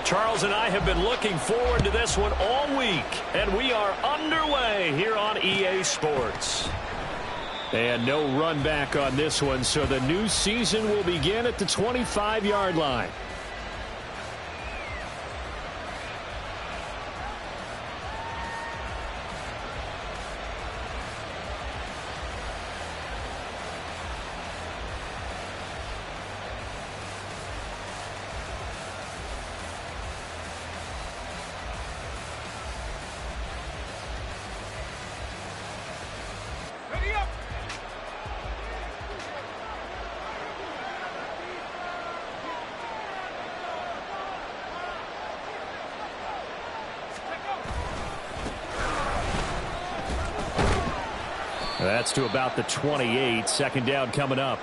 Charles and I have been looking forward to this one all week, and we are underway here on EA Sports. And no run back on this one, so the new season will begin at the 25-yard line. That's to about the 28. Second down coming up.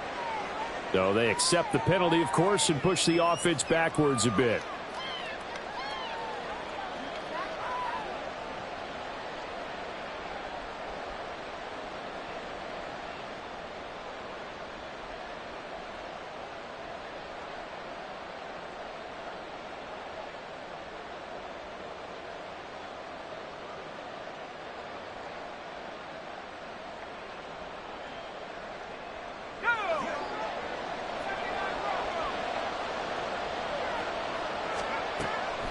So they accept the penalty, of course, and push the offense backwards a bit.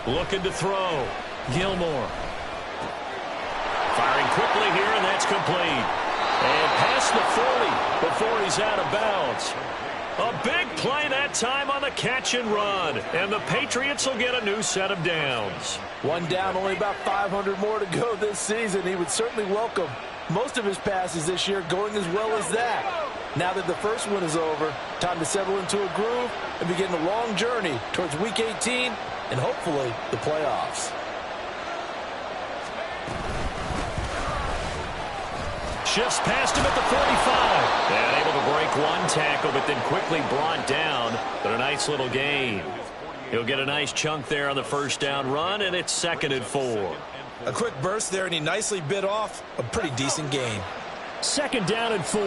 Looking to throw. Gilmore. Firing quickly here, and that's complete. And past the 40 before he's out of bounds. A big play that time on the catch and run. And the Patriots will get a new set of downs. One down, only about 500 more to go this season. He would certainly welcome most of his passes this year going as well as that. Now that the first one is over, time to settle into a groove and begin the long journey towards Week 18 and hopefully the playoffs. Shifts past him at the 45. And able to break one tackle, but then quickly brought down. But a nice little gain. He'll get a nice chunk there on the first down run, and it's 2nd and 4. A quick burst there, and he nicely bit off a pretty decent gain. 2nd down and 4.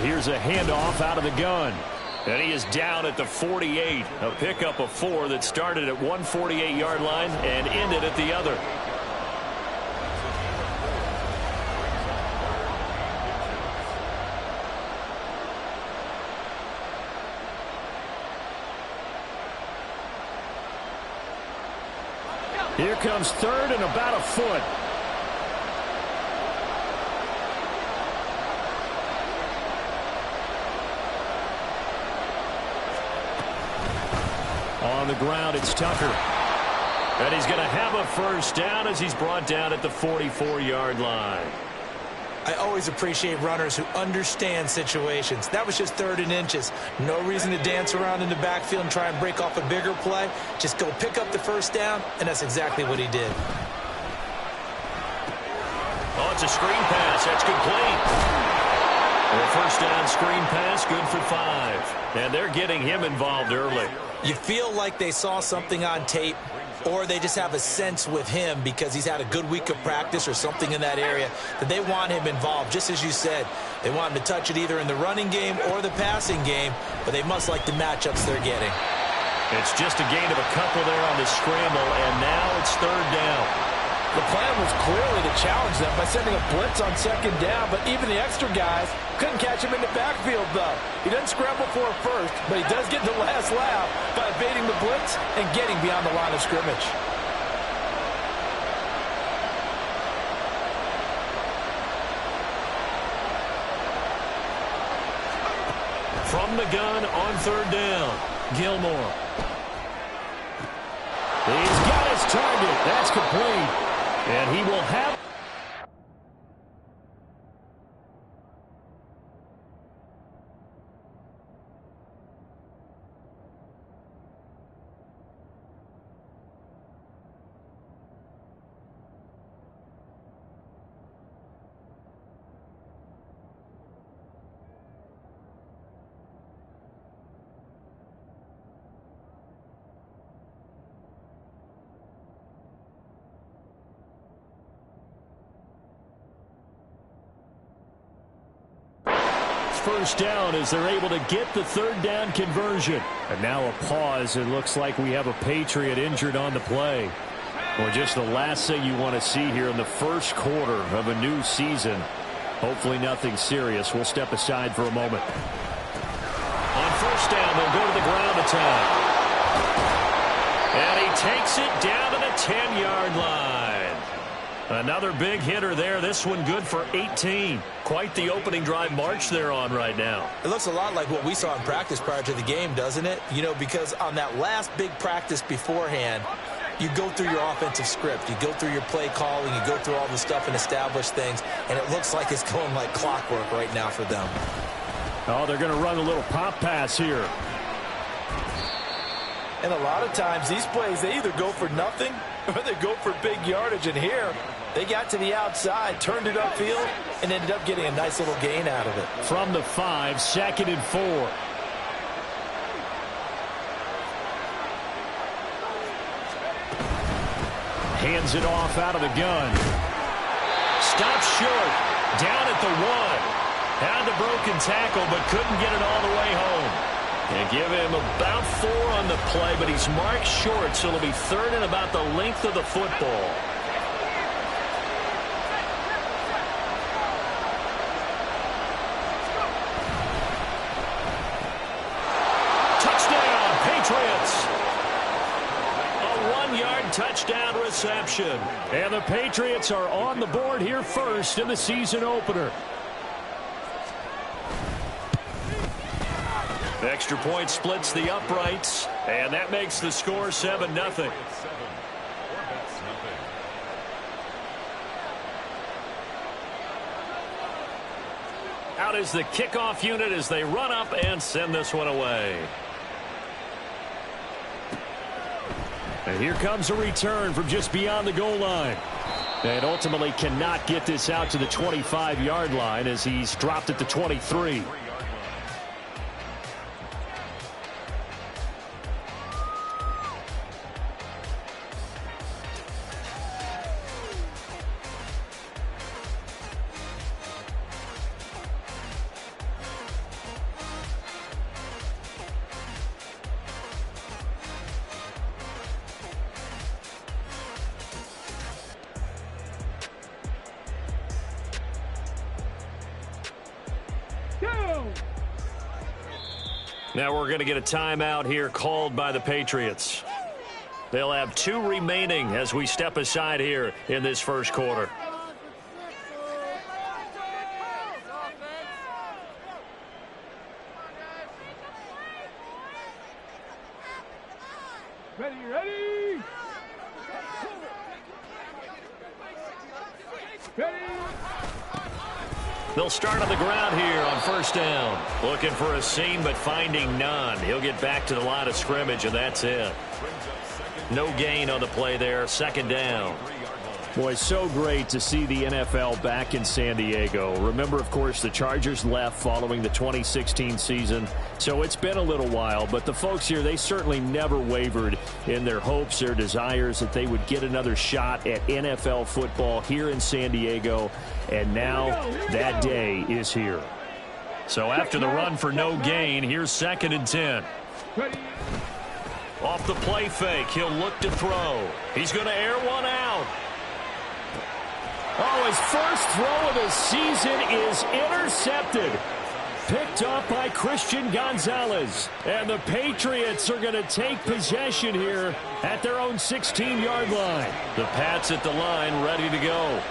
Here's a handoff out of the gun. And he is down at the 48. A pickup of 4 that started at 148-yard line and ended at the other. Here comes 3rd and about a foot. On the ground, it's Tucker. And he's going to have a first down as he's brought down at the 44-yard line. I always appreciate runners who understand situations. That was just 3rd and inches. No reason to dance around in the backfield and try and break off a bigger play. Just go pick up the first down, and that's exactly what he did. Oh, it's a screen pass. That's complete. Well, first down screen pass, good for 5. And they're getting him involved early. You feel like they saw something on tape, or they just have a sense with him because he's had a good week of practice or something in that area that they want him involved. Just as you said, they want him to touch it either in the running game or the passing game, but they must like the matchups they're getting. It's just a gain of a couple there on the scramble, and now it's 3rd down. The plan was clearly to challenge them by sending a blitz on 2nd down, but even the extra guys couldn't catch him in the backfield, though. He doesn't scramble for a first, but he does get the last laugh by evading the blitz and getting beyond the line of scrimmage. From the gun on 3rd down, Gilmore. He's got his target. That's complete. And he will have... first down as they're able to get the third down conversion. And now a pause. It looks like we have a Patriot injured on the play. Well, just the last thing you want to see here in the first quarter of a new season. Hopefully nothing serious. We'll step aside for a moment. On first down, they'll go to the ground attack. And he takes it down to the 10-yard line. Another big hitter there. This one good for 18. Quite the opening drive march they're on right now. It looks a lot like what we saw in practice prior to the game, doesn't it? You know, because on that last big practice beforehand, you go through your offensive script. You go through your play calling. You go through all the stuff and establish things. And it looks like it's going like clockwork right now for them. Oh, they're going to run a little pop pass here. And a lot of times these plays, they either go for nothing or they go for big yardage. And here, they got to the outside, turned it upfield, and ended up getting a nice little gain out of it. From the 5, 2nd and 4. Hands it off out of the gun. Stops short. Down at the 1. Had the broken tackle, but couldn't get it all the way home. And give him about 4 on the play, but he's marked short, so it'll be 3rd and about the length of the football. Touchdown, Patriots! A 1-yard touchdown reception. And the Patriots are on the board here first in the season opener. Extra point splits the uprights, and that makes the score 7-0. Out is the kickoff unit as they run up and send this one away. And here comes a return from just beyond the goal line. And ultimately cannot get this out to the 25-yard line as he's dropped at the 23. Now we're going to get a timeout here called by the Patriots. They'll have 2 remaining as we step aside here in this first quarter. Ready. They'll start on the ground here on first down. Looking for a seam, but finding none. He'll get back to the line of scrimmage, and that's it. No gain on the play there. 2nd down. Boy, so great to see the NFL back in San Diego. Remember, of course, the Chargers left following the 2016 season, so it's been a little while. But the folks here, they certainly never wavered in their hopes, their desires that they would get another shot at NFL football here in San Diego. And now that day is here. So after the run for no gain, here's 2nd and 10. Off the play fake, he'll look to throw. He's going to air one out. Oh, his first throw of the season is intercepted. Picked up by Christian Gonzalez. And the Patriots are going to take possession here at their own 16-yard line. The Pats at the line, ready to go.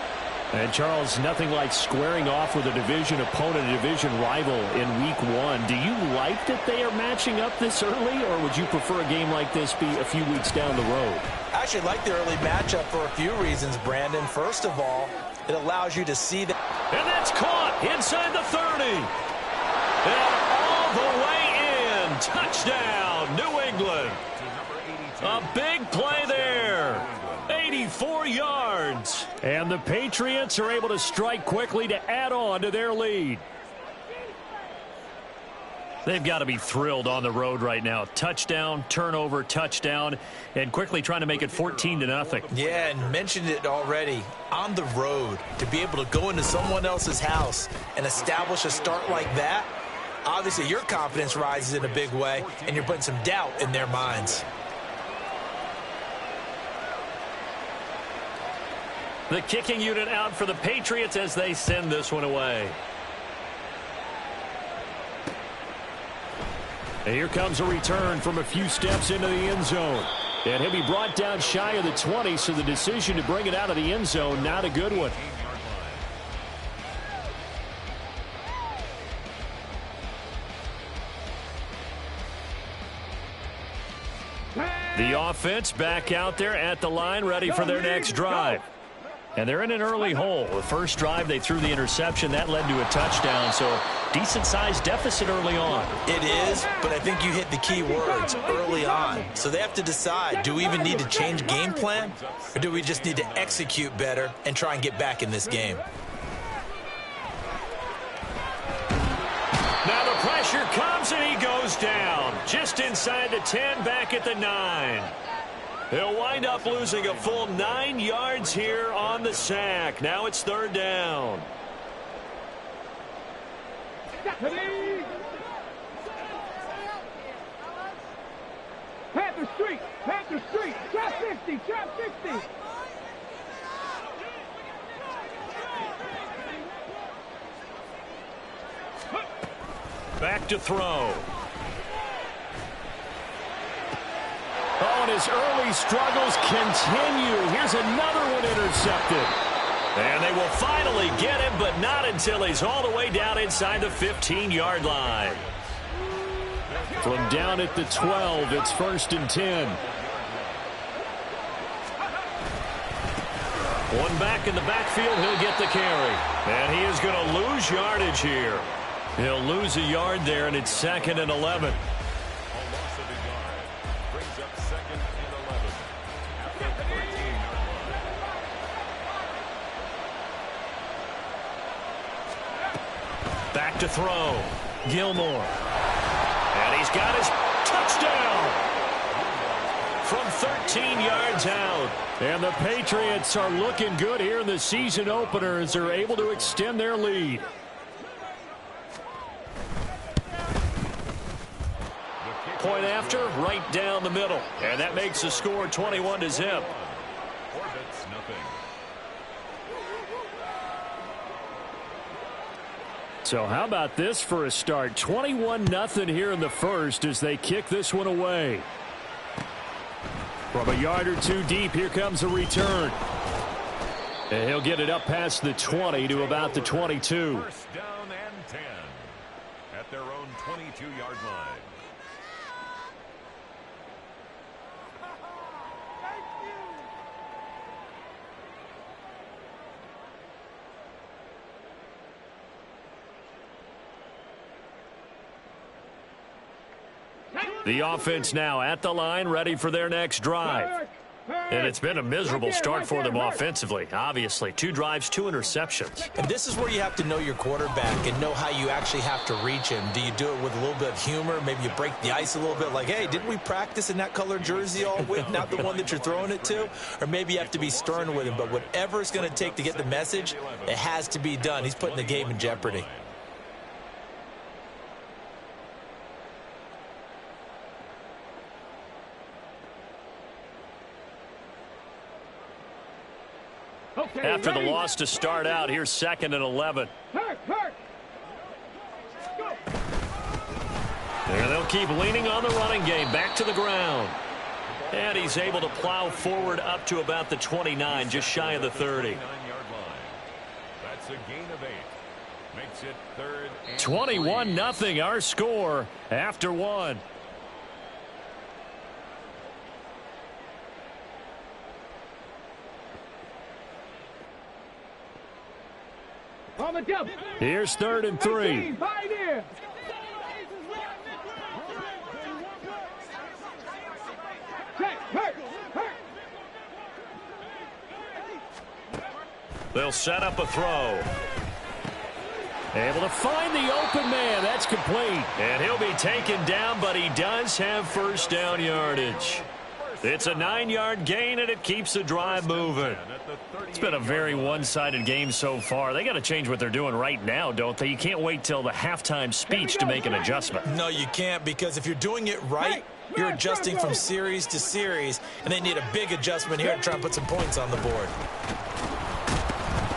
And, Charles, nothing like squaring off with a division opponent, a division rival in Week 1. Do you like that they are matching up this early, or would you prefer a game like this be a few weeks down the road? I actually like the early matchup for a few reasons, Brandon. First of all, it allows you to see that. And that's caught inside the 30. And all the way in. Touchdown, New England. A big play there. 84 yards. And the Patriots are able to strike quickly to add on to their lead. They've got to be thrilled on the road right now. Touchdown, turnover, touchdown, and quickly trying to make it 14-0. Yeah, and mentioned it already. On the road, to be able to go into someone else's house and establish a start like that, Obviously, your confidence rises in a big way, and you're putting some doubt in their minds. The kicking unit out for the Patriots as they send this one away. And here comes a return from a few steps into the end zone. And he'll be brought down shy of the 20, so the decision to bring it out of the end zone, not a good one. The offense back out there at the line, ready for their next drive. And they're in an early hole. The first drive, they threw the interception. That led to a touchdown, so decent-sized deficit early on. It is, but I think you hit the key words, early on. So they have to decide, do we even need to change game plan, or do we just need to execute better and try and get back in this game? Now the pressure comes, and he goes down. Just inside the 10, back at the 9. He'll wind up losing a full 9 yards here on the sack. Now it's third down. Panther Street, Panther Street, trap 50, trap 50. Back to throw. Oh, and his early struggles continue. Here's another one intercepted. And they will finally get him, but not until he's all the way down inside the 15-yard line. From down at the 12, it's 1st and 10. One back in the backfield, he'll get the carry. And he is going to lose yardage here. He'll lose a yard there, and it's 2nd and 11. Back to throw. Gilmore. And he's got his touchdown from 13 yards out. And the Patriots are looking good here in the season opener as they're able to extend their lead. Point after, right down the middle. And that makes the score 21-0. So how about this for a start? 21-0 here in the first as they kick this one away. From a yard or two deep, here comes a return. And he'll get it up past the 20 to about the 22. First down and 10 at their own 22-yard line. The offense now at the line, ready for their next drive. And it's been a miserable start for them offensively. Obviously, 2 drives, 2 interceptions. And this is where you have to know your quarterback and know how you actually have to reach him. Do you do it with a little bit of humor? Maybe you break the ice a little bit like, hey, didn't we practice in that colored jersey all week, not the one that you're throwing it to? Or maybe you have to be stern with him. But whatever it's going to take to get the message, it has to be done. He's putting the game in jeopardy. After the loss to start out, here's 2nd and 11. There they'll keep leaning on the running game. Back to the ground. And he's able to plow forward up to about the 29, just shy of the 30. That's a gain of 8. Makes it 3rd and 21-0 our score after 1. Here's 3rd and 3. They'll set up a throw. Able to find the open man. That's complete. And he'll be taken down, but he does have first down yardage. It's a 9-yard gain, and it keeps the drive moving. It's been a very one-sided game so far. They got to change what they're doing right now, don't they? You can't wait till the halftime speech to make an adjustment. No, you can't, because if you're doing it right, you're adjusting from series to series, and they need a big adjustment here to try and put some points on the board.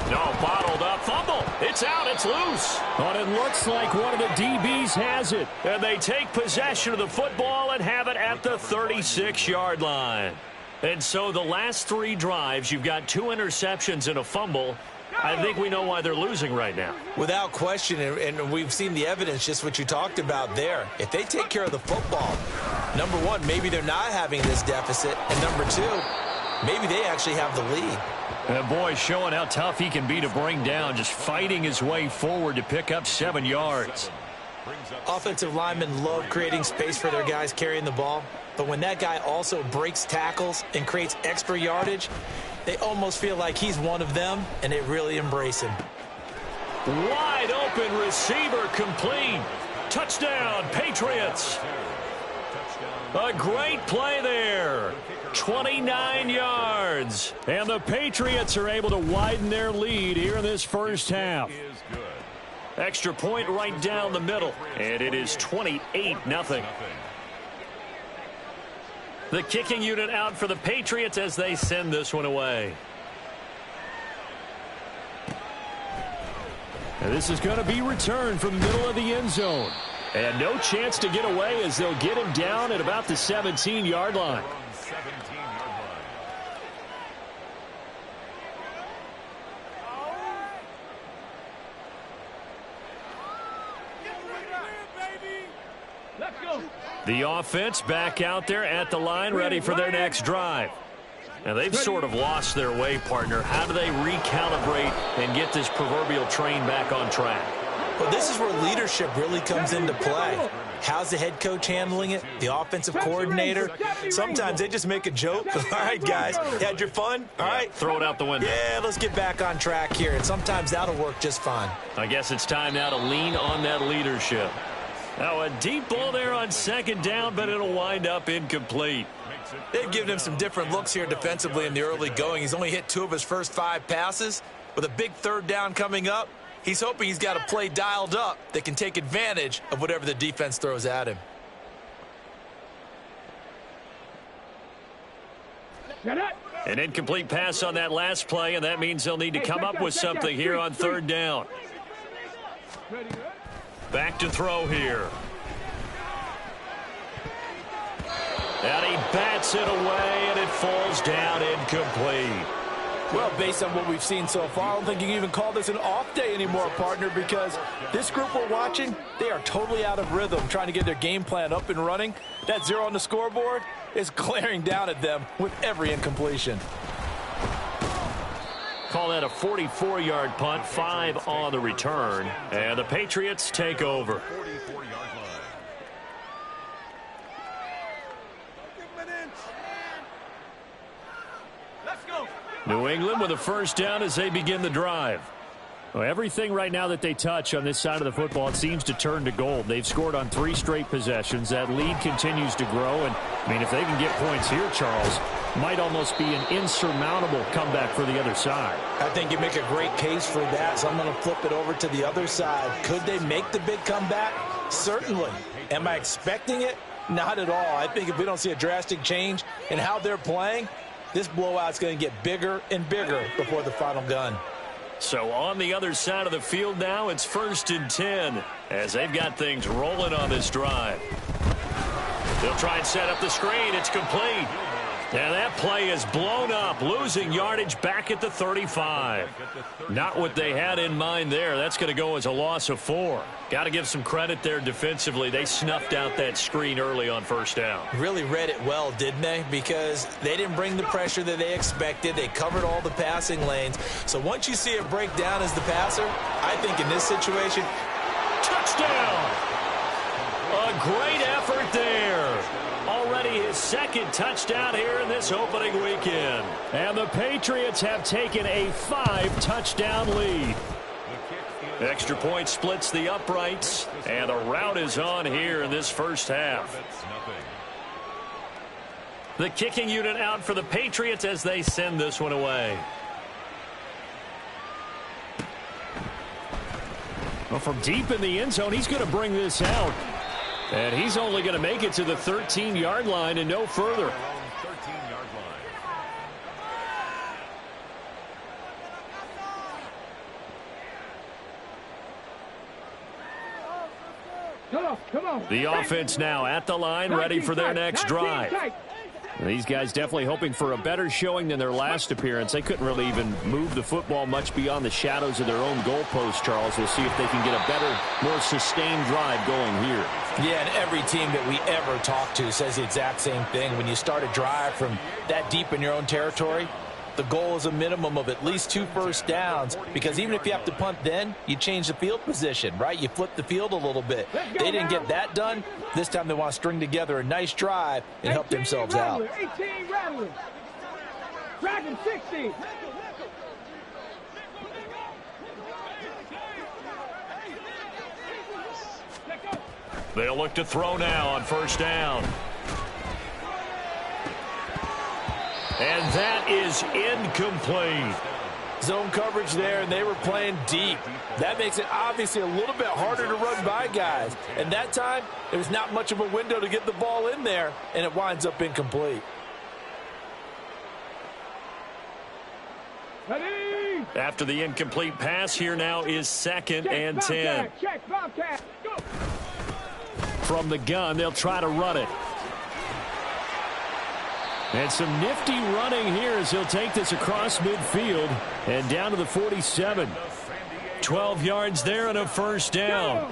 No, bottled up, fumble. It's out, it's loose. But it looks like one of the DBs has it. And they take possession of the football and have it at the 36-yard line. And so the last 3 drives, you've got 2 interceptions and a fumble. I think we know why they're losing right now. Without question, and we've seen the evidence, just what you talked about there. If they take care of the football, number one, maybe they're not having this deficit. And number two, maybe they actually have the lead. And boy, showing how tough he can be to bring down, just fighting his way forward to pick up 7 yards. Offensive linemen love creating space for their guys carrying the ball. But when that guy also breaks tackles and creates extra yardage, they almost feel like he's one of them, and they really embrace him. Wide open receiver complete. Touchdown, Patriots. A great play there. 29 yards. And the Patriots are able to widen their lead here in this first half. Extra point right down the middle. And it is 28-0. The kicking unit out for the Patriots as they send this one away. And this is going to be returned from the middle of the end zone. And no chance to get away as they'll get him down at about the 17-yard line. Let's go. The offense back out there at the line, ready for their next drive. Now, they've sort of lost their way, partner. How do they recalibrate and get this proverbial train back on track? Well, this is where leadership really comes into play. How's the head coach handling it? The offensive coordinator? Sometimes they just make a joke. All right, guys, had your fun? All right. Throw it out the window. Yeah, let's get back on track here. And sometimes that'll work just fine. I guess it's time now to lean on that leadership. Now, a deep ball there on second down, but it'll wind up incomplete. They've given him some different looks here defensively in the early going. He's only hit 2 of his first 5 passes. With a big third down coming up, he's hoping he's got a play dialed up that can take advantage of whatever the defense throws at him. An incomplete pass on that last play, and that means they'll need to come up with something here on third down. Back to throw here. And he bats it away, and it falls down incomplete. Well, based on what we've seen so far, I don't think you can even call this an off day anymore, partner, because this group we're watching, they are totally out of rhythm, trying to get their game plan up and running. That 0 on the scoreboard is glaring down at them with every incompletion. Call that a 44-yard punt, 5 on the return, and the Patriots take over. New England with a first down as they begin the drive. Well, everything right now that they touch on this side of the football, it seems to turn to gold. They've scored on 3 straight possessions. That lead continues to grow. And, I mean, if they can get points here, Charles, might almost be an insurmountable comeback for the other side. I think you make a great case for that, so I'm going to flip it over to the other side. Could they make the big comeback? Certainly. Am I expecting it? Not at all. I think if we don't see a drastic change in how they're playing, this blowout's going to get bigger and bigger before the final gun. So on the other side of the field now, it's 1st and 10 as they've got things rolling on this drive. They'll try and set up the screen. It's complete. And that play is blown up, losing yardage back at the 35. Not what they had in mind there. That's going to go as a loss of 4. Got to give some credit there defensively. They snuffed out that screen early on first down. Really read it well, didn't they? Because they didn't bring the pressure that they expected. They covered all the passing lanes. So once you see it break down as the passer, I think in this situation, touchdown! A great effort there. Already his 2nd touchdown here in this opening weekend. And the Patriots have taken a 5-touchdown lead. Extra point splits the uprights, and the route is on here in this first half. The kicking unit out for the Patriots as they send this one away. Well, from deep in the end zone, he's going to bring this out. And he's only going to make it to the 13-yard line and no further. 13-yard line. Come on. The offense now at the line, ready for their next drive. These guys definitely hoping for a better showing than their last appearance. They couldn't really even move the football much beyond the shadows of their own goalpost, Charles. We'll see if they can get a better, more sustained drive going here. Yeah, and every team that we ever talk to says the exact same thing. When you start a drive from that deep in your own territory, the goal is a minimum of at least 2 first downs, because even if you have to punt then, you change the field position, right? You flip the field a little bit. They didn't get that done. This time they want to string together a nice drive and help themselves out. 18 rattlers. Dragon 60. They'll look to throw now on first down. And that is incomplete. Zone coverage there, and they were playing deep. That makes it obviously a little bit harder to run by guys. And that time, there was not much of a window to get the ball in there, and it winds up incomplete. Ready. After the incomplete pass, here now is 2nd and 10. Check, Bobcat. Go. From the gun, they'll try to run it. And some nifty running here as he'll take this across midfield and down to the 47. 12 yards there and a first down.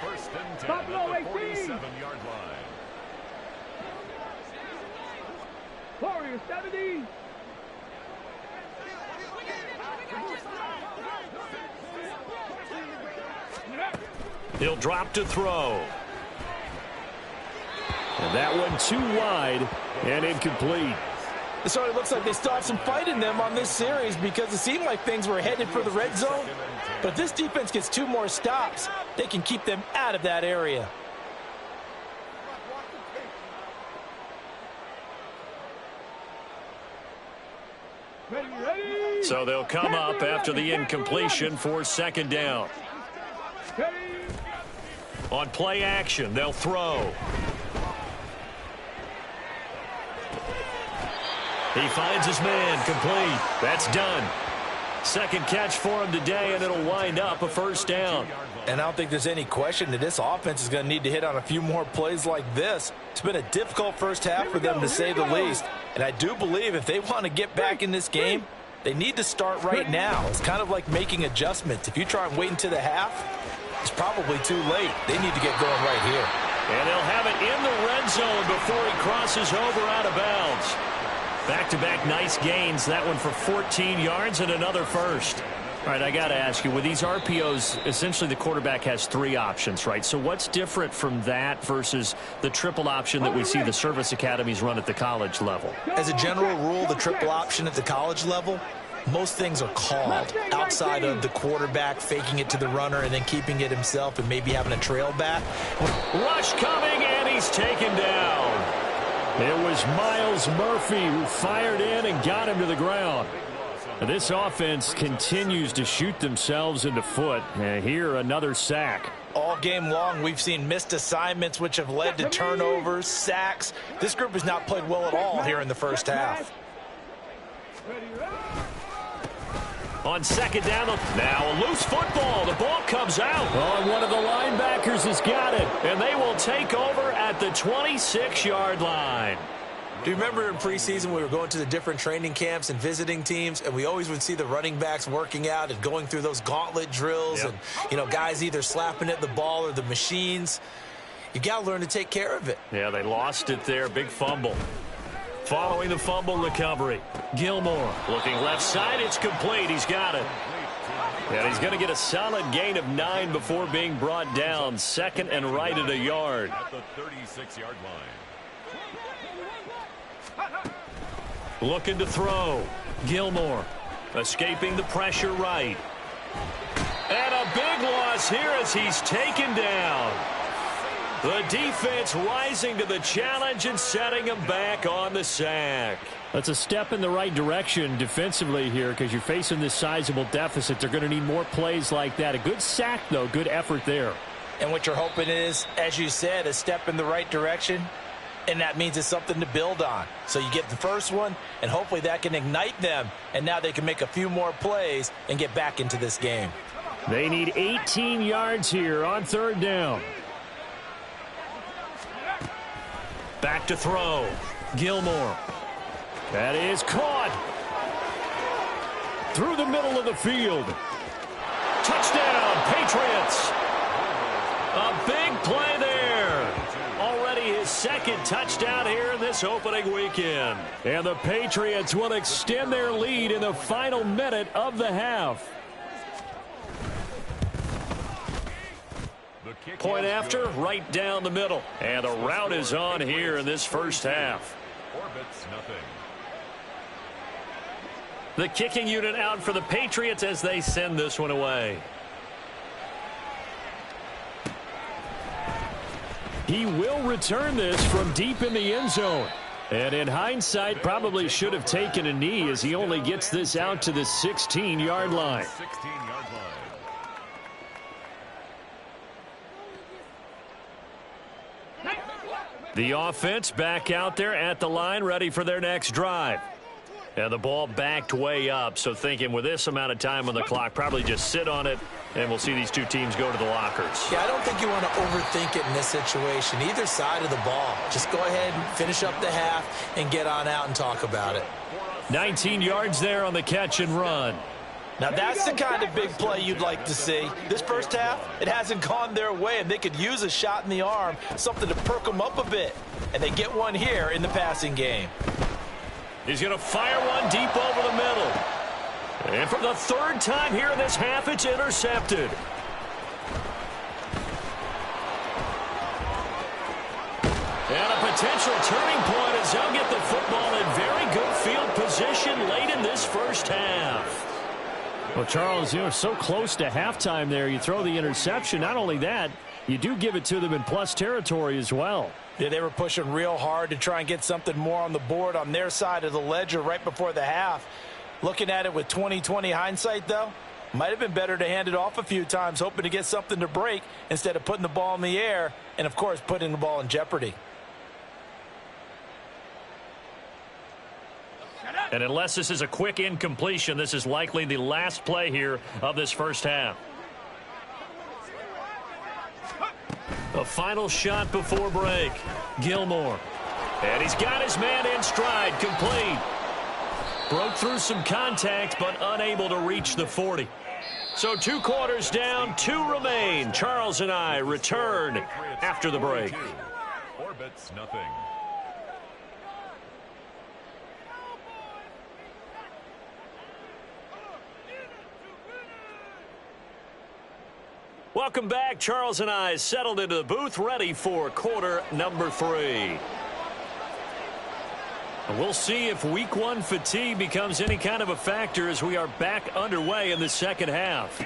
First and 10 Buffalo at the 18. 47-yard line. Warriors 70. He'll drop to throw. And that one too wide and incomplete. So it looks like they still have some fight in them on this series, because it seemed like things were headed for the red zone. But if this defense gets 2 more stops, they can keep them out of that area. Ready. So they'll come up after the incompletion for 2nd down. Ready. On play action, they'll throw. He finds his man, complete. That's done. 2nd catch for him today, and it'll wind up a first down. And I don't think there's any question that this offense is going to need to hit on a few more plays like this. It's been a difficult first half for them, to say the least. And I do believe if they want to get back in this game, they need to start right now. It's kind of like making adjustments. If you try and wait until the half, it's probably too late. They need to get going right here. And they'll have it in the red zone before he crosses over out of bounds. Back-to-back nice gains. That one for 14 yards and another first. All right, I got to ask you, with these RPOs, essentially the quarterback has 3 options, right? So what's different from that versus the triple option that we see the service academies run at the college level? As a general rule, the triple option at the college level, most things are called outside of the quarterback faking it to the runner and then keeping it himself and maybe having a trail back. Rush coming, and he's taken down. It was Myles Murphy who fired in and got him to the ground. This offense continues to shoot themselves in the foot. Here, another sack. All game long, we've seen missed assignments, which have led to turnovers, sacks. This group has not played well at all here in the first half. On 2nd down, now a loose football. The ball comes out. Oh, and one of the linebackers has got it. And they will take over at the 26-yard line. Do you remember in preseason we were going to the different training camps and visiting teams, and we always would see the running backs working out and going through those gauntlet drills, and, you know, guys either slapping at the ball or the machines. You got to learn to take care of it. Yeah, they lost it there. Big fumble. Following the fumble recovery, Gilmore looking left side. It's complete. He's got it. And he's going to get a solid gain of 9 before being brought down. 2nd and right at a yard. At the 36-yard line. Looking to throw. Gilmore escaping the pressure right. And a big loss here as he's taken down. The defense rising to the challenge and setting them back on the sack. That's a step in the right direction defensively here because you're facing this sizable deficit. They're going to need more plays like that. A good sack, though. Good effort there. And what you're hoping is, as you said, a step in the right direction, and that means it's something to build on. So you get the first one, and hopefully that can ignite them, and now they can make a few more plays and get back into this game. They need 18 yards here on third down. Back to throw. Gilmore. That is caught. Through the middle of the field. Touchdown, Patriots. A big play there. Already his second touchdown here in this opening weekend. And the Patriots will extend their lead in the final minute of the half. Point after, right down the middle. And the route is on here in this first half. Orbits nothing. The kicking unit out for the Patriots as they send this one away. He will return this from deep in the end zone. And in hindsight, probably should have taken a knee as he only gets this out to the 16-yard line. 16-yard line. The offense back out there at the line, ready for their next drive. And the ball backed way up, so thinking with this amount of time on the clock, probably just sit on it, and we'll see these two teams go to the lockers. Yeah, I don't think you want to overthink it in this situation, either side of the ball. Just go ahead and finish up the half and get on out and talk about it. 19 yards there on the catch and run. Now, that's the kind of big play you'd like to see. This first half, it hasn't gone their way, and they could use a shot in the arm, something to perk them up a bit. And they get one here in the passing game. He's going to fire one deep over the middle. And for the third time here in this half, it's intercepted. And a potential turning point as they'll get the football in very good field position late in this first half. Well, Charles, you're so close to halftime there. You throw the interception. Not only that, you do give it to them in plus territory as well. Yeah, they were pushing real hard to try and get something more on the board on their side of the ledger right before the half. Looking at it with 20/20 hindsight, though, might have been better to hand it off a few times, hoping to get something to break instead of putting the ball in the air and, of course, putting the ball in jeopardy. And unless this is a quick incompletion, this is likely the last play here of this first half. A final shot before break. Gilmore. And he's got his man in stride, complete. Broke through some contact, but unable to reach the 40. So 2 quarters down, 2 remain. Charles and I return after the break. Orbits nothing. Welcome back. Charles and I settled into the booth, ready for quarter number 3. We'll see if week 1 fatigue becomes any kind of a factor as we are back underway in the second half.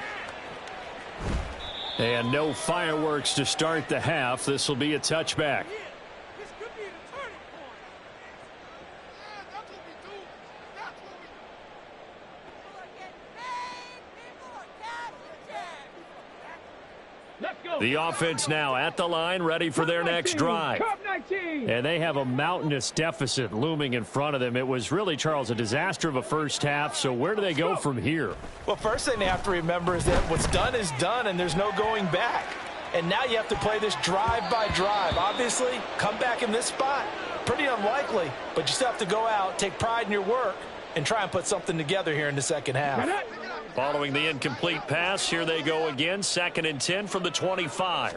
And no fireworks to start the half. This will be a touchback. The offense now at the line, ready for their next drive. And they have a mountainous deficit looming in front of them. It was really, Charles, a disaster of a first half. So where do they go from here? Well, first thing they have to remember is that what's done is done, and there's no going back. And now you have to play this drive by drive. Obviously, come back in this spot, pretty unlikely. But you still have to go out, take pride in your work, and try and put something together here in the second half. Following the incomplete pass, here they go again. 2nd and 10 from the 25. A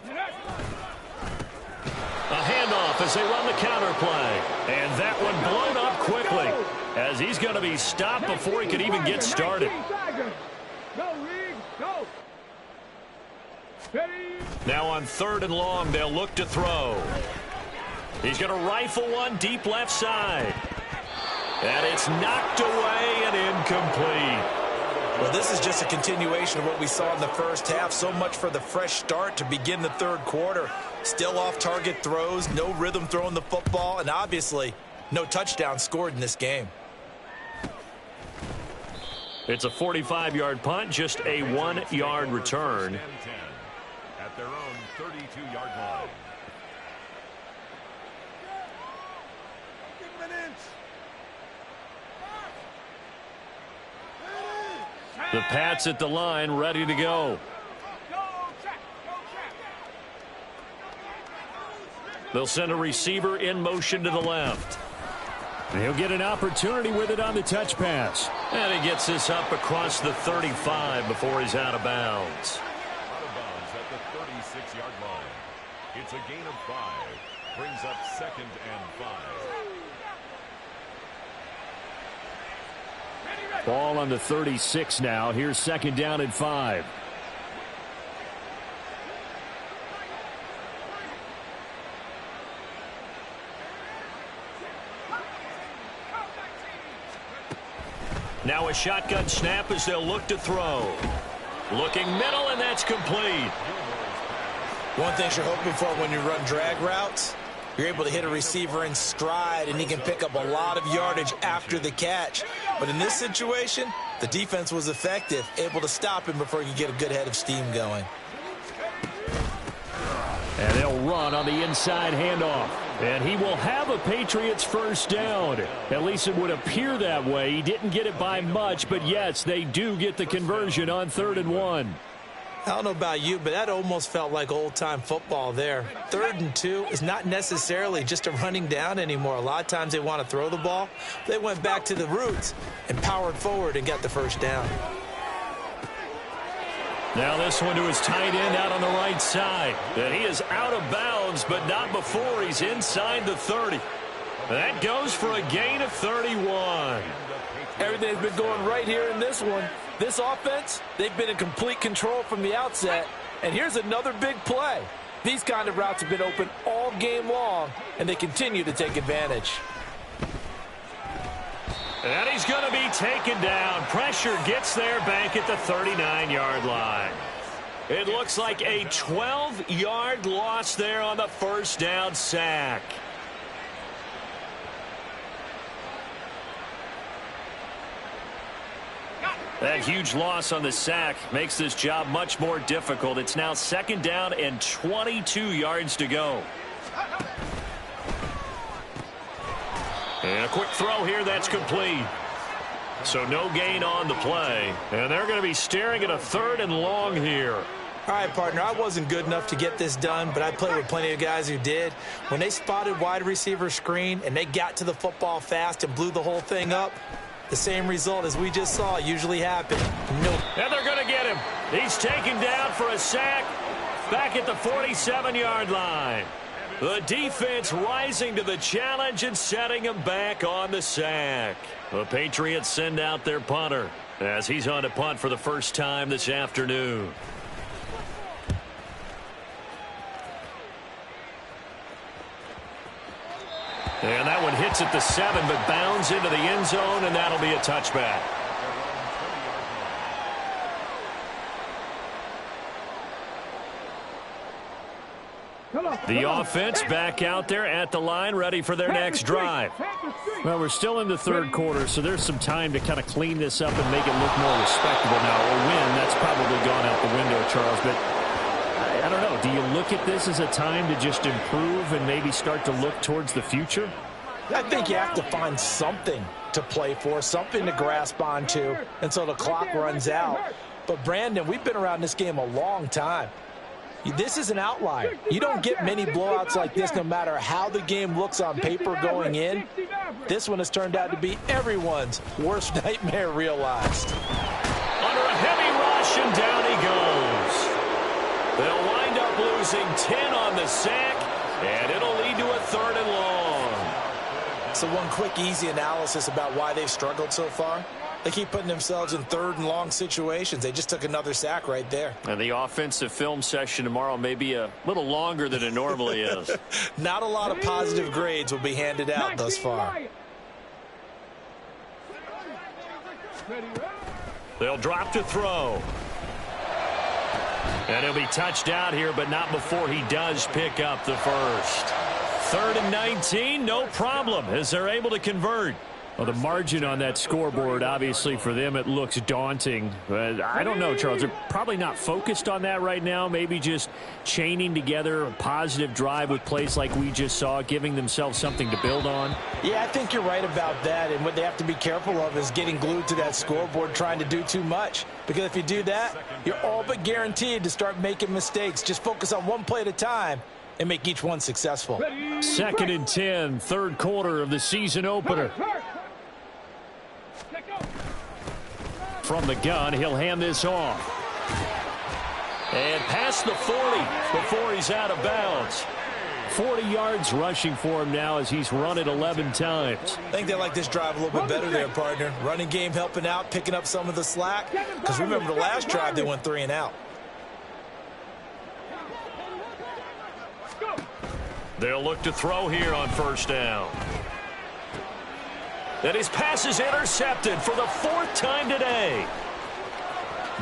handoff as they run the counter play. And that one blown up quickly as he's going to be stopped before he could even get started. Now on 3rd and long, they'll look to throw. He's going to rifle one deep left side. And it's knocked away and incomplete. Well, this is just a continuation of what we saw in the first half. So much for the fresh start to begin the third quarter. Still off-target throws, no rhythm throwing the football, and obviously no touchdown scored in this game. It's a 45-yard punt, just a 1-yard return. 10-10 at their own 32-yard line. The Pats at the line, ready to go. They'll send a receiver in motion to the left. He'll get an opportunity with it on the touch pass. And he gets this up across the 35 before he's out of bounds. Out of bounds at the 36-yard line. It's a gain of 5. Brings up 2nd and 5. Ball on the 36 now. Here's 2nd down and 5. Now a shotgun snap as they'll look to throw. Looking middle, and that's complete. One thing you're hoping for when you run drag routes, you're able to hit a receiver in stride, and he can pick up a lot of yardage after the catch. But in this situation, the defense was effective, able to stop him before he could get a good head of steam going. And they'll run on the inside handoff. And he will have a Patriots first down. At least it would appear that way. He didn't get it by much, but yes, they do get the conversion on 3rd and 1. I don't know about you, but that almost felt like old-time football there. 3rd and 2 is not necessarily just a running down anymore. A lot of times they want to throw the ball. They went back to the roots and powered forward and got the first down. Now this one to his tight end out on the right side. And he is out of bounds, but not before he's inside the 30. That goes for a gain of 31. Everything's been going right here in this one. This offense, they've been in complete control from the outset. And here's another big play. These kind of routes have been open all game long, and they continue to take advantage. And he's going to be taken down. Pressure gets there back at the 39-yard line. It looks like a 12-yard loss there on the first down sack. That huge loss on the sack makes this job much more difficult. It's now 2nd down and 22 yards to go. And a quick throw here, that's complete. So no gain on the play. And they're going to be staring at a 3rd and long here. All right, partner, I wasn't good enough to get this done, but I played with plenty of guys who did. When they spotted wide receiver screen and they got to the football fast and blew the whole thing up, the same result as we just saw usually happen. Nope. And they're going to get him. He's taken down for a sack back at the 47-yard line. The defense rising to the challenge and setting him back on the sack. The Patriots send out their punter as he's on to punt for the first time this afternoon. And that one hits at the 7, but bounds into the end zone, and that'll be a touchback. The offense back out there at the line, ready for their next drive. Well, we're still in the 3rd quarter, so there's some time to kind of clean this up and make it look more respectable now. A win, that's probably gone out the window, Charles, but I don't know. Do you look at this as a time to just improve and maybe start to look towards the future? I think you have to find something to play for, something to grasp onto until the clock runs out. But, Brandon, we've been around this game a long time. This is an outlier. You don't get many blowouts like this no matter how the game looks on paper going in. This one has turned out to be everyone's worst nightmare realized. Under a heavy rush, and down he goes. They'll wind up losing 10 on the sack, and it'll lead to a 3rd and long. So one quick, easy analysis about why they've struggled so far. They keep putting themselves in 3rd and long situations. They just took another sack right there. And the offensive film session tomorrow may be a little longer than it normally is. Not a lot of positive grades will be handed out thus far. They'll drop to throw. And he'll be touched out here, but not before he does pick up the first. 3rd and 19, no problem, as they're able to convert. Well, the margin on that scoreboard, obviously, for them, it looks daunting. But I don't know, Charles. They're probably not focused on that right now. Maybe just chaining together a positive drive with plays like we just saw, giving themselves something to build on. Yeah, I think you're right about that. And what they have to be careful of is getting glued to that scoreboard, trying to do too much. Because if you do that, you're all but guaranteed to start making mistakes. Just focus on one play at a time and make each one successful. 2nd and 10, 3rd quarter of the season opener. From the gun, he'll hand this off. And past the 40 before he's out of bounds. 40 yards rushing for him now as he's run it 11 times. I think they like this drive a little bit better there, partner. Running game helping out, picking up some of the slack. Because remember, the last drive they went 3 and out. They'll look to throw here on 1st down. And his pass is intercepted for the 4th time today.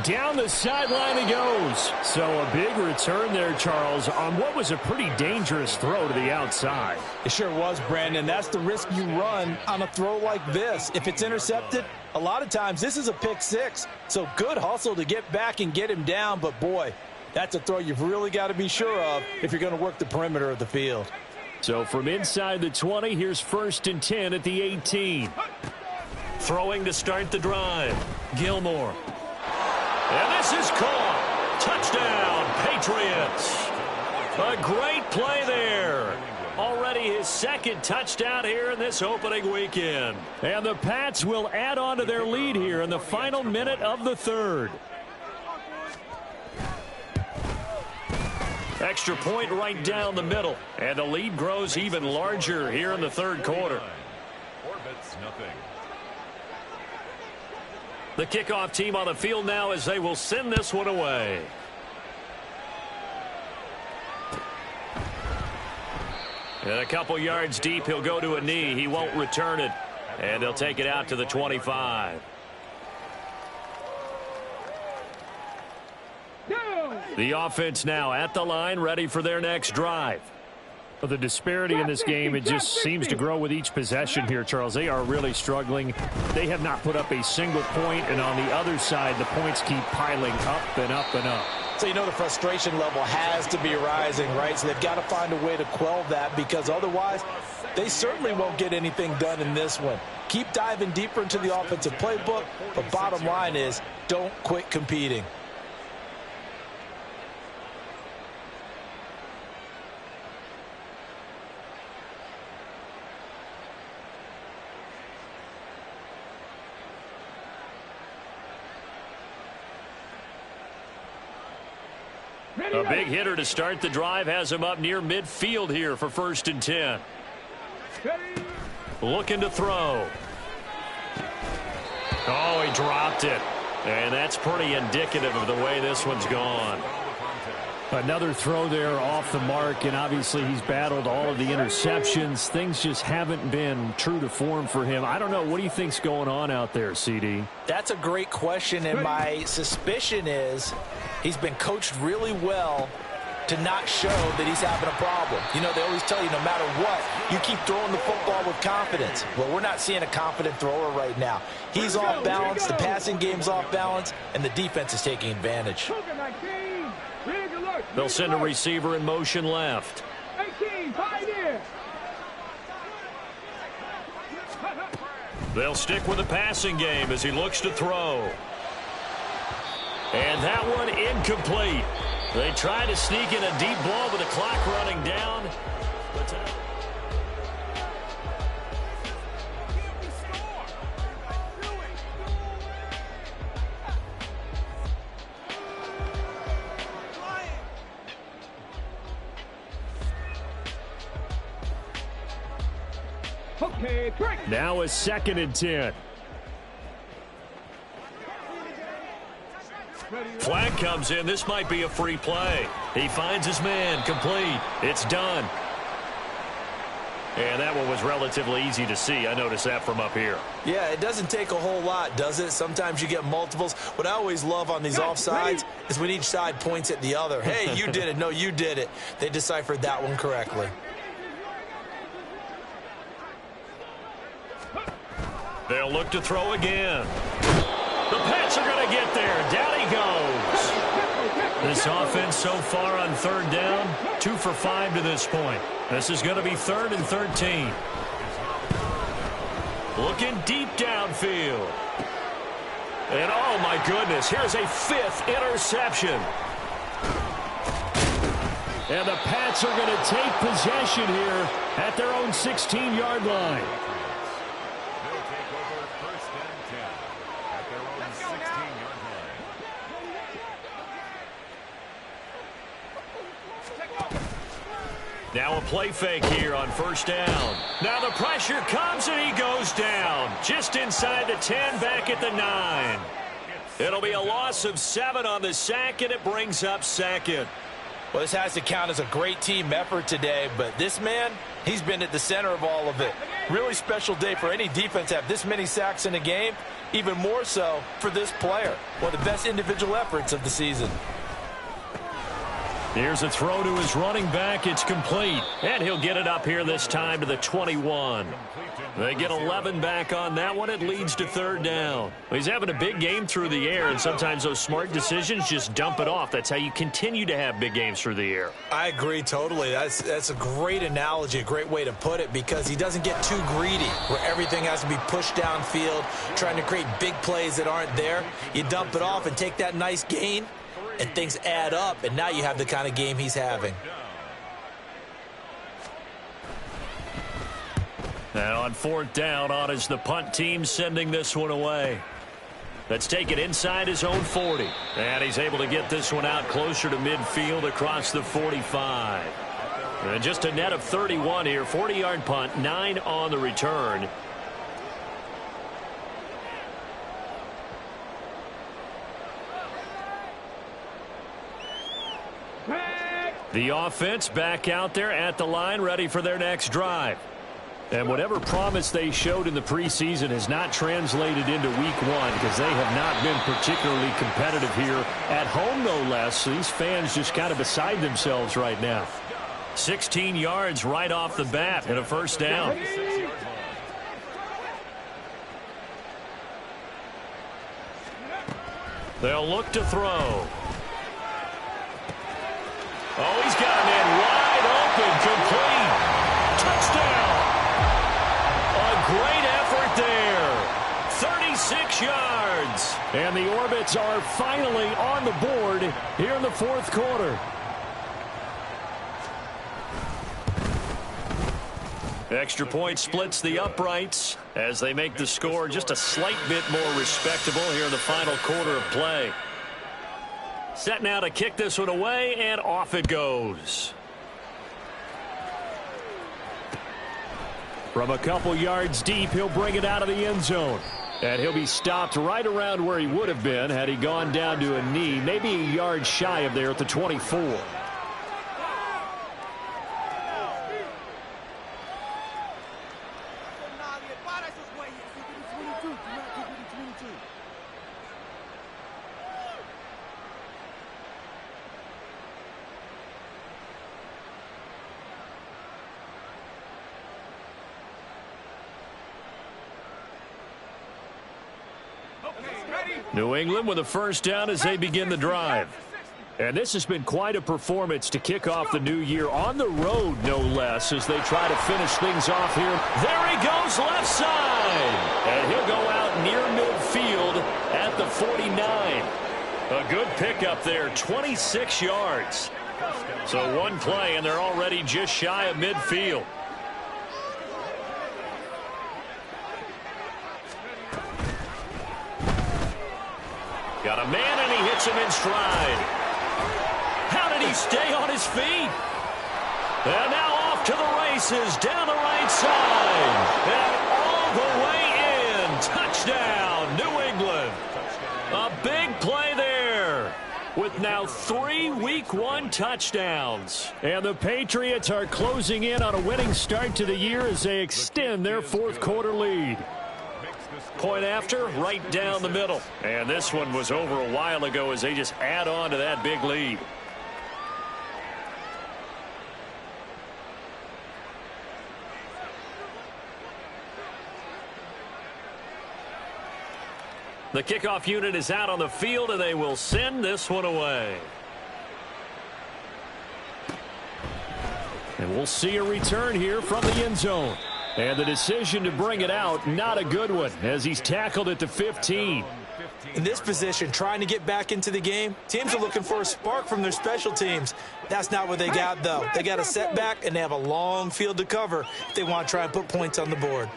Down the sideline he goes. So a big return there, Charles, on what was a pretty dangerous throw to the outside. It sure was, Brandon. That's the risk you run on a throw like this. If it's intercepted, a lot of times this is a pick 6. So good hustle to get back and get him down. But, boy, that's a throw you've really got to be sure of if you're going to work the perimeter of the field. So from inside the 20, here's 1st and 10 at the 18. Throwing to start the drive. Gilmore. And this is caught. Touchdown, Patriots. A great play there. Already his 2nd touchdown here in this opening weekend. And the Pats will add on to their lead here in the final minute of the 3rd. Extra point right down the middle. And the lead grows even larger here in the 3rd quarter. Orbits nothing. The kickoff team on the field now as they will send this one away. And a couple yards deep, he'll go to a knee. He won't return it. And they'll take it out to the 25. The offense now at the line, ready for their next drive. Well, the disparity in this game, it just seems to grow with each possession here, Charles. They are really struggling. They have not put up a single point, and on the other side, the points keep piling up and up and up. So you know the frustration level has to be rising, right? So they've got to find a way to quell that, because otherwise they certainly won't get anything done in this one. Keep diving deeper into the offensive playbook, but bottom line is don't quit competing. A big hitter to start the drive has him up near midfield here for 1st and 10. Looking to throw. Oh, he dropped it. And that's pretty indicative of the way this one's gone. Another throw there off the mark, and obviously he's battled all of the interceptions. Things just haven't been true to form for him. I don't know. What do you think's going on out there, CD? That's a great question, and my suspicion is he's been coached really well to not show that he's having a problem. You know, they always tell you no matter what, you keep throwing the football with confidence. Well, we're not seeing a confident thrower right now. He's off balance, the passing game's off balance, and the defense is taking advantage. They'll send a receiver in motion left. 18, pioneer. They'll stick with the passing game as he looks to throw. And that one incomplete. They try to sneak in a deep ball with the clock running down. Okay, trick. Now a 2nd and 10. Flag comes in. This might be a free play. He finds his man. Complete. It's done. And that one was relatively easy to see. I noticed that from up here. Yeah, it doesn't take a whole lot, does it? Sometimes you get multiples. What I always love on these offsides is when each side points at the other. Hey, you did it. No, you did it. They deciphered that one correctly. They'll look to throw again. The Pats are going to get there. Down he goes. This offense so far on third down, 2 for 5 to this point. This is going to be 3rd and 13. Looking deep downfield. And oh my goodness, here's a 5th interception. And the Pats are going to take possession here at their own 16-yard line. Now a play fake here on first down. Now the pressure comes and he goes down. Just inside the 10, back at the 9. It'll be a loss of 7 on the sack, and it brings up 2nd. Well, this has to count as a great team effort today, but this man, he's been at the center of all of it. Really special day for any defense to have this many sacks in a game, even more so for this player. One of the best individual efforts of the season. Here's a throw to his running back. It's complete. And he'll get it up here this time to the 21. They get 11 back on that one. It leads to 3rd down. He's having a big game through the air, and sometimes those smart decisions just dump it off. That's how you continue to have big games through the air. I agree totally. That's a great analogy, a great way to put it, because he doesn't get too greedy where everything has to be pushed downfield, trying to create big plays that aren't there. You dump it off and take that nice gain, and things add up, and now you have the kind of game he's having. And on 4th down, on is the punt team sending this one away. Let's take it inside his own 40. And he's able to get this one out closer to midfield across the 45. And just a net of 31 here. 40-yard punt, 9 on the return. The offense back out there at the line, ready for their next drive. And whatever promise they showed in the preseason has not translated into week 1, because they have not been particularly competitive here at home, no less. So these fans just kind of beside themselves right now. 16 yards right off the bat and a first down. They'll look to throw. Oh, he's got a man wide open, complete. Touchdown. A great effort there. 36 yards. And the Orbits are finally on the board here in the 4th quarter. Extra point splits the uprights as they make the score just a slight bit more respectable here in the final quarter of play. Set now to kick this one away, and off it goes. From a couple yards deep, he'll bring it out of the end zone. And he'll be stopped right around where he would have been had he gone down to a knee, maybe a yard shy of there at the 24. New England with a first down as they begin the drive. And this has been quite a performance to kick off the new year on the road, no less, as they try to finish things off here. There he goes, left side. And he'll go out near midfield at the 49. A good pickup there, 26 yards. So one play, and they're already just shy of midfield. Got a man, and he hits him in stride. How did he stay on his feet? And now off to the races, down the right side. And all the way in. Touchdown, New England. A big play there. with now 3 Week 1 touchdowns. And the Patriots are closing in on a winning start to the year as they extend their fourth quarter lead. Point after, right down the middle. And this one was over a while ago as they just add on to that big lead. The kickoff unit is out on the field, and they will send this one away. And we'll see a return here from the end zone. And the decision to bring it out, not a good one, as he's tackled at the 15. In this position, trying to get back into the game, teams are looking for a spark from their special teams. That's not what they got, though. They got a setback, and they have a long field to cover if they want to try and put points on the board.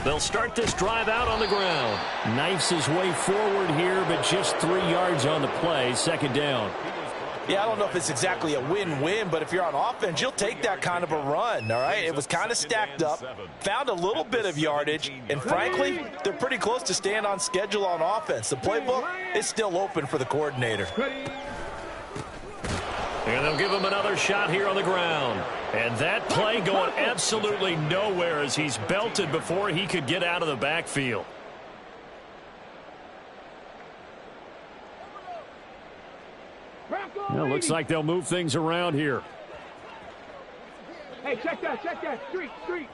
They'll start this drive out on the ground. Knifes his way forward here, but just 3 yards on the play, second down. Yeah, I don't know if it's exactly a win-win, but if you're on offense, you'll take that kind of a run, all right? It was kind of stacked up, found a little bit of yardage, and frankly, they're pretty close to staying on schedule on offense. The playbook is still open for the coordinator. And they'll give him another shot here on the ground. And that play going absolutely nowhere as he's belted before he could get out of the backfield. Well, looks like they'll move things around here. Hey, check that, street.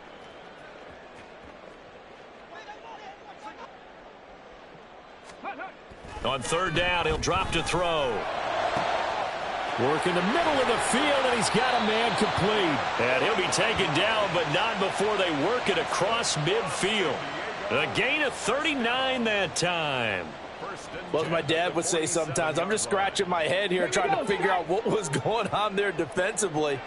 On third down, he'll drop to throw. Work in the middle of the field, and he's got a man complete. And he'll be taken down, but not before they work it across midfield. A gain of 39 that time. Well, as my dad would say sometimes, I'm just scratching my head here trying to figure out what was going on there defensively.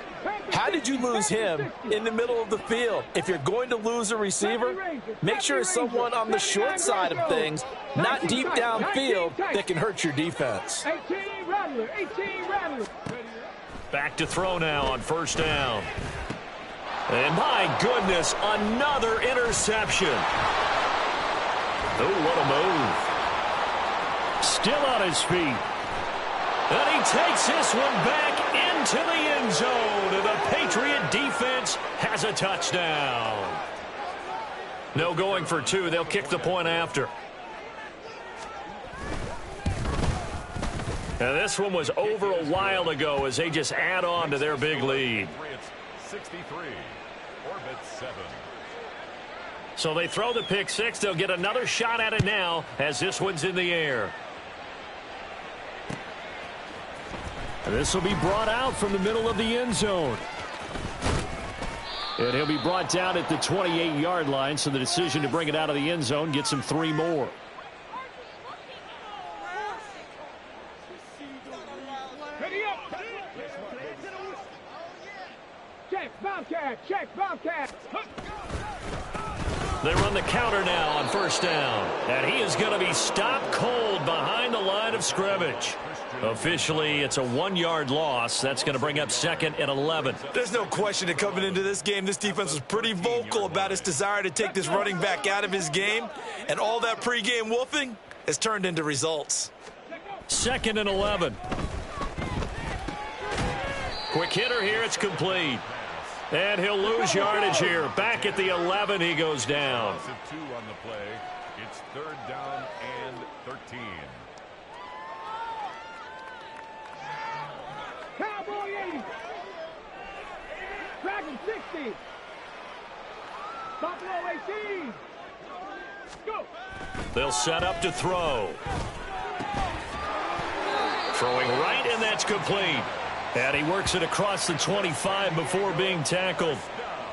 How did you lose him in the middle of the field? If you're going to lose a receiver, make sure it's someone on the short side of things, not deep downfield, that can hurt your defense. 18 Rattler. Back to throw now on first down. And my goodness, another interception. Oh, what a move. Still on his feet. And he takes this one back into the end zone. And the Patriot defense has a touchdown. No going for 2. They'll kick the point after. And this one was over a while ago as they just add on to their big lead. 63, Orbit 7. So they throw the pick 6. They'll get another shot at it now as this one's in the air. And this will be brought out from the middle of the end zone. And he'll be brought down at the 28-yard line, so the decision to bring it out of the end zone gets him 3 more. Check, Bobcat. They run the counter now on first down. And he is going to be stopped cold behind the line of scrimmage. Officially, it's a 1-yard loss. That's going to bring up 2nd and 11. There's no question that coming into this game, this defense was pretty vocal about its desire to take this running back out of his game. And all that pregame wolfing has turned into results. 2nd and 11. Quick hitter here. It's complete. And he'll lose yardage here. Back at the 11, he goes down. 2 on the play. It's 3rd down and 13. Cowboy 80. Dragon 60. Buffalo 18. Go. They'll set up to throw. Throwing right, and that's complete. And he works it across the 25 before being tackled.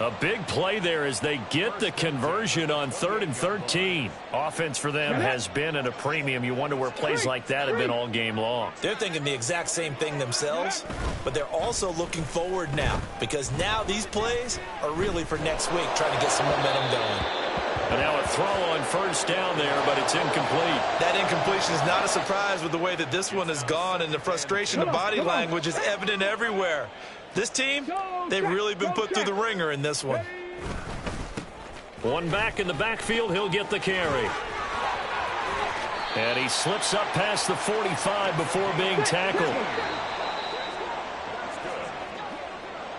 A big play there as they get the conversion on 3rd and 13. Offense for them has been at a premium. You wonder where plays like that have been all game long. They're thinking the exact same thing themselves, but they're also looking forward now because now these plays are really for next week, trying to get some momentum going. And now a throw on first down there, but it's incomplete. That incompletion is not a surprise with the way that this one has gone, and the frustration, the body language is evident everywhere. This team, they've really been put through the ringer in this one. One back in the backfield, he'll get the carry. And he slips up past the 45 before being tackled.